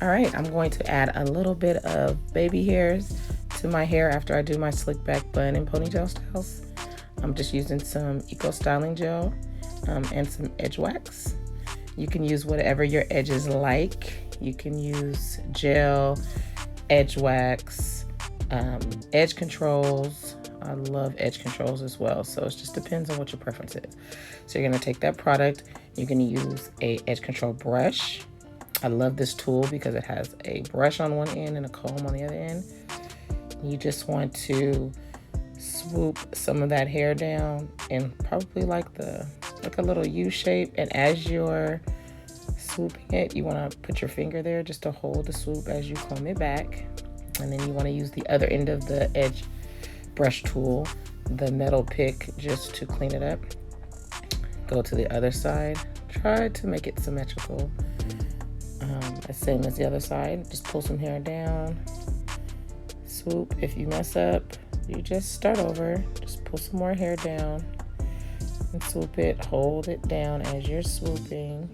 All right, I'm going to add a little bit of baby hairs to my hair after I do my slick back bun and ponytail styles. I'm just using some Eco Styling Gel and some edge wax. You can use whatever your edges like. You can use gel, edge wax, edge controls. I love edge controls as well, so it just depends on what your preference is. So you're gonna take that product, you're gonna use a edge control brush. I love this tool because it has a brush on one end and a comb on the other end. You just want to swoop some of that hair down and probably like a little U shape, and as you're swooping it, you want to put your finger there just to hold the swoop as you comb it back. And then you want to use the other end of the edge brush tool, the metal pick, just to clean it up. Go to the other side, try to make it symmetrical, the same as the other side. Just pull some hair down, swoop. If you mess up, you just start over. Just pull some more hair down and swoop it. Hold it down as you're swooping.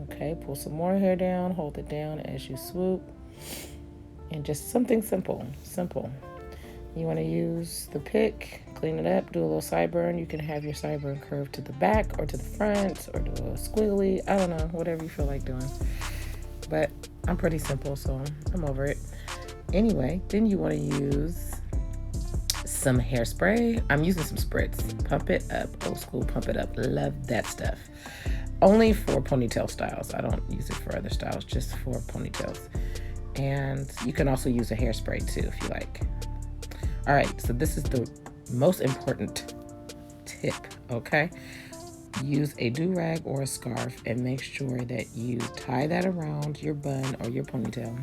Okay, pull some more hair down, hold it down as you swoop. And just something simple. You want to use the pick, clean it up, do a little sideburn. You can have your sideburn curve to the back or to the front, or do a squiggly. I don't know, whatever you feel like doing. But I'm pretty simple, so I'm over it. Anyway, then you want to use some hairspray. I'm using some spritz. Pump it up, old school, pump it up. Love that stuff. Only for ponytail styles. I don't use it for other styles, just for ponytails. And you can also use a hairspray too if you like. All right, so this is the most important tip, okay? Use a durag or a scarf and make sure that you tie that around your bun or your ponytail.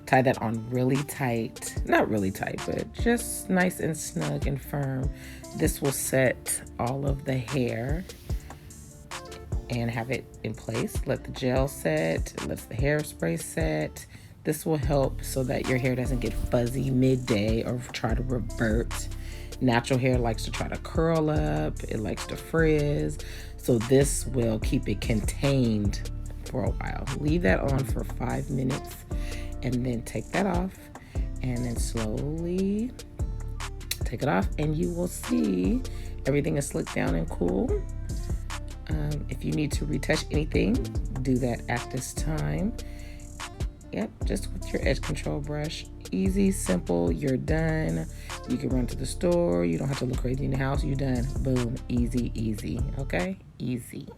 Tie that on really tight, not really tight, but just nice and snug and firm. This will set all of the hair and have it in place. Let the gel set, let the hairspray set. This will help so that your hair doesn't get fuzzy midday or try to revert. Natural hair likes to try to curl up, it likes to frizz. So this will keep it contained for a while. Leave that on for 5 minutes and then take that off, and then slowly take it off, and you will see everything is slicked down and cool. If you need to retouch anything, do that at this time. Yep, just with your edge control brush. Easy, simple, you're done. You can run to the store. You don't have to look crazy in the house. You're done. Boom, easy, okay? Easy.